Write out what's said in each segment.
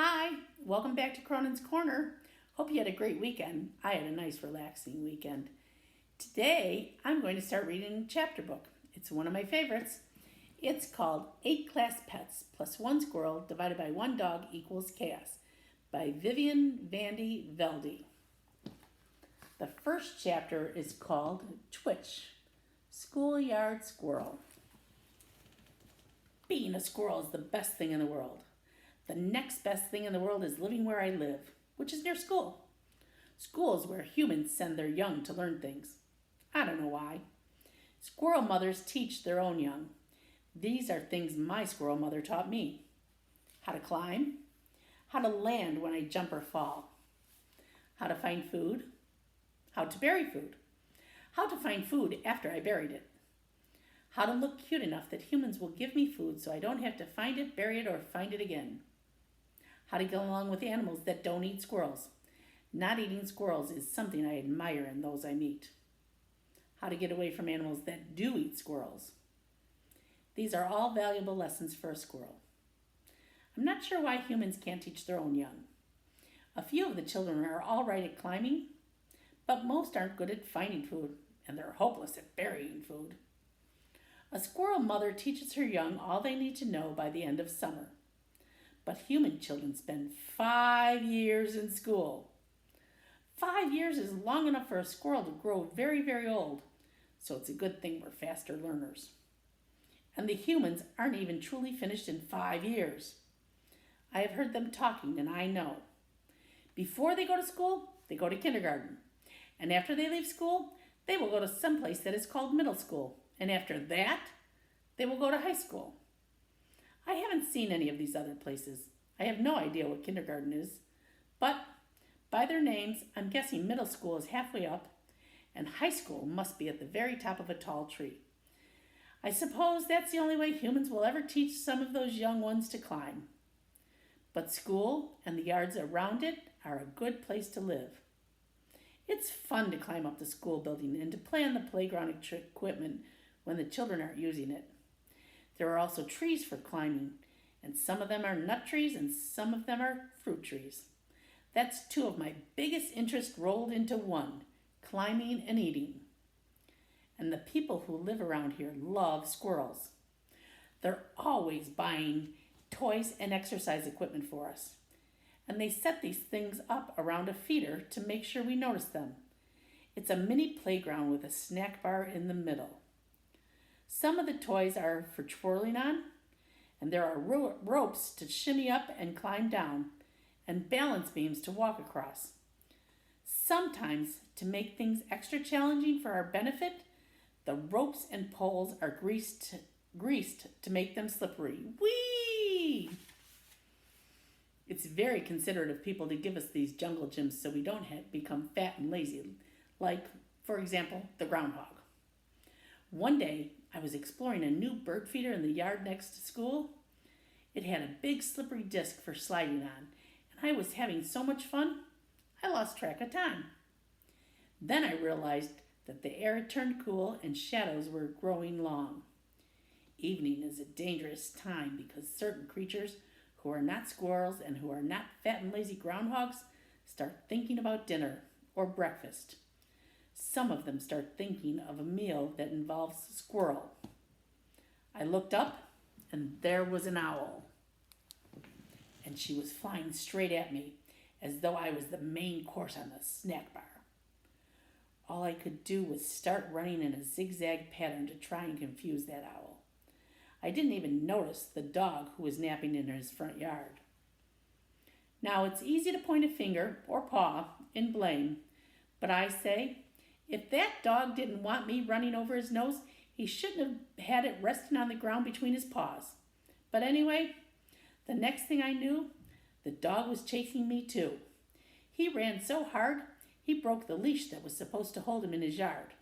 Hi, welcome back to Cronin's Corner. Hope you had a great weekend. I had a nice, relaxing weekend. Today, I'm going to start reading a chapter book. It's one of my favorites. It's called 8 Class Pets plus 1 Squirrel divided by 1 Dog equals Chaos by Vivian, Vande, Velde. The first chapter is called Twitch, Schoolyard Squirrel. Being a squirrel is the best thing in the world. The next best thing in the world is living where I live, which is near school. School is where humans send their young to learn things. I don't know why. Squirrel mothers teach their own young. These are things my squirrel mother taught me. How to climb, how to land when I jump or fall, how to find food, how to bury food, how to find food after I buried it, how to look cute enough that humans will give me food so I don't have to find it, bury it, or find it again. How to get along with animals that don't eat squirrels. Not eating squirrels is something I admire in those I meet. How to get away from animals that do eat squirrels. These are all valuable lessons for a squirrel. I'm not sure why humans can't teach their own young. A few of the children are all right at climbing, but most aren't good at finding food, and they're hopeless at burying food. A squirrel mother teaches her young all they need to know by the end of summer. But human children spend 5 years in school. 5 years is long enough for a squirrel to grow very, very old, so it's a good thing we're faster learners. And the humans aren't even truly finished in 5 years. I have heard them talking, and I know. Before they go to school, they go to kindergarten. And after they leave school, they will go to some place that is called middle school. And after that, they will go to high school. I haven't seen any of these other places. I have no idea what kindergarten is. But by their names, I'm guessing middle school is halfway up, and high school must be at the very top of a tall tree. I suppose that's the only way humans will ever teach some of those young ones to climb. But school and the yards around it are a good place to live. It's fun to climb up the school building and to play on the playground equipment when the children aren't using it. There are also trees for climbing, and some of them are nut trees and some of them are fruit trees. That's 2 of my biggest interests rolled into one, climbing and eating. And the people who live around here love squirrels. They're always buying toys and exercise equipment for us. And they set these things up around a feeder to make sure we notice them. It's a mini playground with a snack bar in the middle. Some of the toys are for twirling on, and there are ropes to shimmy up and climb down, and balance beams to walk across. Sometimes, to make things extra challenging for our benefit, the ropes and poles are greased to make them slippery. Whee! It's very considerate of people to give us these jungle gyms so we don't become fat and lazy, like, for example, the groundhog. One day, I was exploring a new bird feeder in the yard next to school. It had a big slippery disc for sliding on, and I was having so much fun, I lost track of time. Then I realized that the air had turned cool and shadows were growing long. Evening is a dangerous time because certain creatures who are not squirrels and who are not fat and lazy groundhogs start thinking about dinner or breakfast. Some of them start thinking of a meal that involves squirrel. I looked up, and there was an owl. And she was flying straight at me, as though I was the main course on the snack bar. All I could do was start running in a zigzag pattern to try and confuse that owl. I didn't even notice the dog who was napping in his front yard. Now, it's easy to point a finger or paw in blame, but I say, if that dog didn't want me running over his nose, he shouldn't have had it resting on the ground between his paws. But anyway, the next thing I knew, the dog was chasing me too. He ran so hard, he broke the leash that was supposed to hold him in his yard.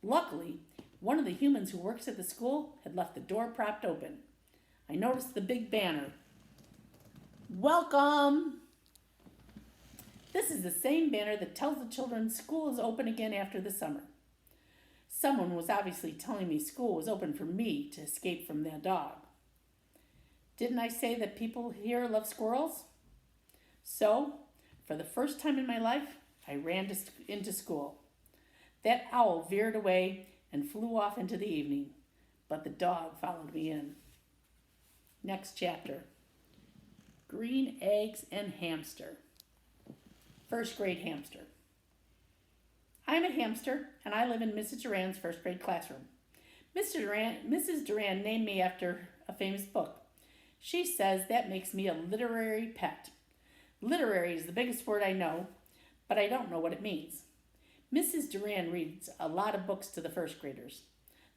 Luckily, one of the humans who works at the school had left the door propped open. I noticed the big banner. Welcome! This is the same banner that tells the children school is open again after the summer. Someone was obviously telling me school was open for me to escape from that dog. Didn't I say that people here love squirrels? So, for the first time in my life, I ran into school. That owl veered away and flew off into the evening, but the dog followed me in. Next chapter. Green eggs and hamster. First grade hamster. I'm a hamster, and I live in Mrs. Duran's first grade classroom. Mrs. Duran named me after a famous book. She says that makes me a literary pet. Literary is the biggest word I know, but I don't know what it means. Mrs. Duran reads a lot of books to the first graders.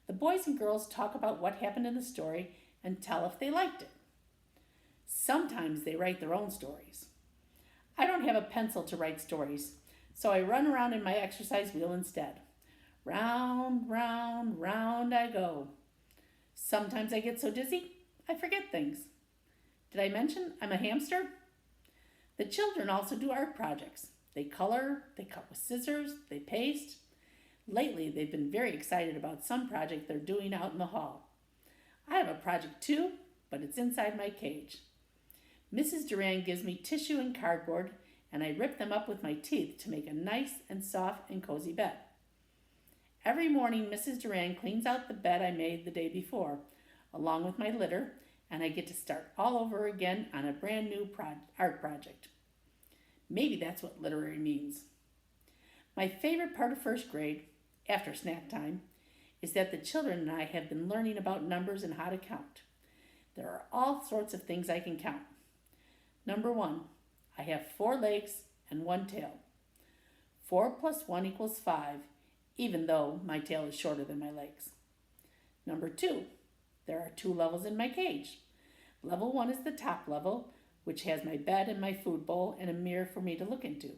The boys and girls talk about what happened in the story and tell if they liked it. Sometimes they write their own stories. I don't have a pencil to write stories, so I run around in my exercise wheel instead. Round, round, round I go. Sometimes I get so dizzy, I forget things. Did I mention I'm a hamster? The children also do art projects. They color, they cut with scissors, they paste. Lately, they've been very excited about some project they're doing out in the hall. I have a project too, but it's inside my cage. Mrs. Duran gives me tissue and cardboard, and I rip them up with my teeth to make a nice and soft and cozy bed. Every morning, Mrs. Duran cleans out the bed I made the day before, along with my litter, and I get to start all over again on a brand new art project. Maybe that's what literary means. My favorite part of first grade, after snack time, is that the children and I have been learning about numbers and how to count. There are all sorts of things I can count. Number 1, I have 4 legs and 1 tail. 4 plus 1 equals 5, even though my tail is shorter than my legs. Number 2, there are 2 levels in my cage. Level 1 is the top level, which has my bed and my food bowl and a mirror for me to look into.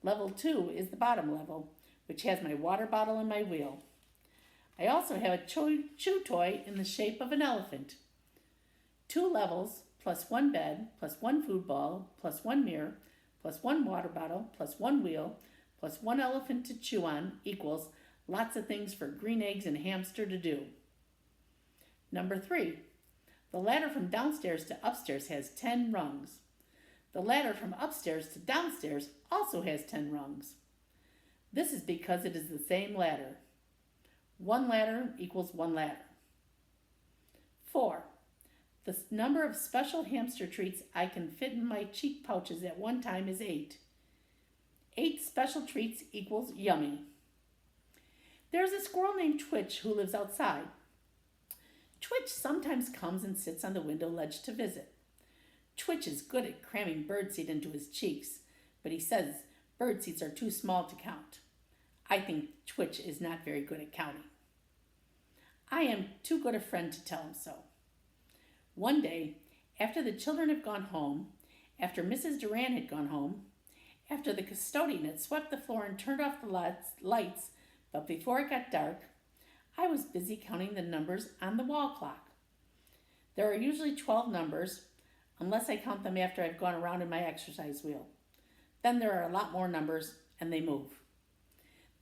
Level 2 is the bottom level, which has my water bottle and my wheel. I also have a chew toy in the shape of an elephant. 2 levels, plus 1 bed, plus 1 food ball, plus 1 mirror, plus 1 water bottle, plus 1 wheel, plus 1 elephant to chew on equals lots of things for green eggs and hamster to do. Number 3, the ladder from downstairs to upstairs has 10 rungs. The ladder from upstairs to downstairs also has 10 rungs. This is because it is the same ladder. 1 ladder equals 1 ladder. 4, the number of special hamster treats I can fit in my cheek pouches at one time is 8. 8 special treats equals yummy. There's a squirrel named Twitch who lives outside. Twitch sometimes comes and sits on the window ledge to visit. Twitch is good at cramming birdseed into his cheeks, but he says birdseeds are too small to count. I think Twitch is not very good at counting. I am too good a friend to tell him so. One day, after the children had gone home, after Mrs. Duran had gone home, after the custodian had swept the floor and turned off the lights, but before it got dark, I was busy counting the numbers on the wall clock. There are usually 12 numbers, unless I count them after I've gone around in my exercise wheel. Then there are a lot more numbers, and they move.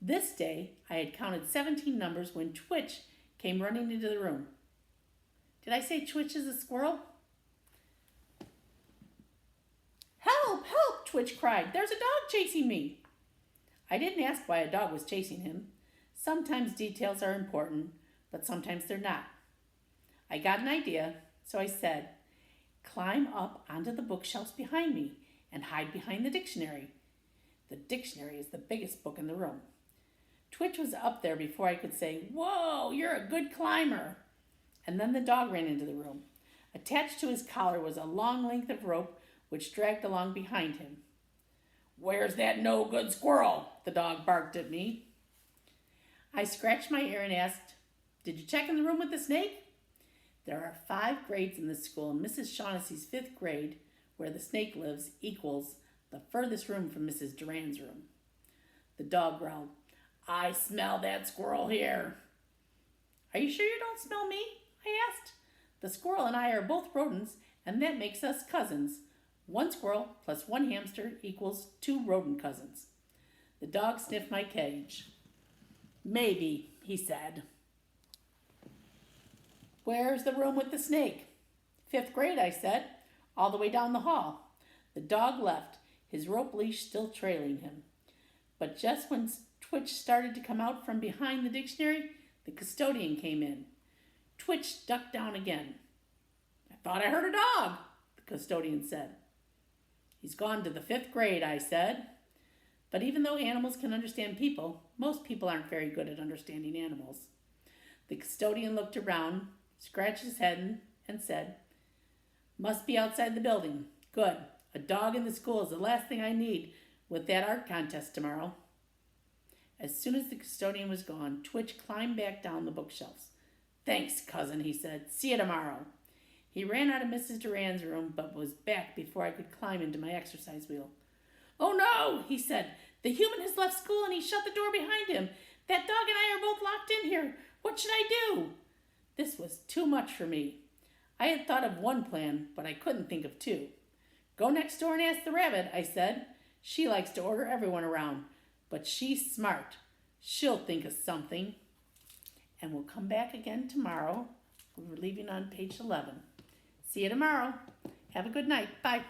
This day, I had counted 17 numbers when Twitch came running into the room. Did I say Twitch is a squirrel? Help, help, Twitch cried. There's a dog chasing me. I didn't ask why a dog was chasing him. Sometimes details are important, but sometimes they're not. I got an idea, so I said, climb up onto the bookshelves behind me and hide behind the dictionary. The dictionary is the biggest book in the room. Twitch was up there before I could say, whoa, you're a good climber. And then the dog ran into the room. Attached to his collar was a long length of rope which dragged along behind him. Where's that no-good squirrel? The dog barked at me. I scratched my ear and asked, did you check in the room with the snake? There are 5 grades in this school, and Mrs. Shaughnessy's 5th grade, where the snake lives, equals the furthest room from Mrs. Duran's room. The dog growled, I smell that squirrel here. Are you sure you don't smell me? I asked. The squirrel and I are both rodents, and that makes us cousins. 1 squirrel plus 1 hamster equals 2 rodent cousins. The dog sniffed my cage. Maybe, he said. Where's the room with the snake? 5th grade, I said, all the way down the hall. The The dog left, his rope leash still trailing him. But just when Twitch started to come out from behind the dictionary, the custodian came in. Twitch ducked down again. "I thought I heard a dog," the custodian said. "He's gone to the 5th grade, I said." But even though animals can understand people, most people aren't very good at understanding animals. The custodian looked around, scratched his head, and said, "Must be outside the building. Good. A dog in the school is the last thing I need with that art contest tomorrow." As soon as the custodian was gone, Twitch climbed back down the bookshelves. "Thanks, cousin," he said. "See you tomorrow." He ran out of Mrs. Duran's room, but was back before I could climb into my exercise wheel. "Oh no," he said. "The human has left school and he shut the door behind him. That dog and I are both locked in here. What should I do?" This was too much for me. I had thought of one plan, but I couldn't think of two. "Go next door and ask the rabbit," I said. "She likes to order everyone around, but she's smart. She'll think of something." And we'll come back again tomorrow. We're leaving on page 11. See you tomorrow. Have a good night. Bye.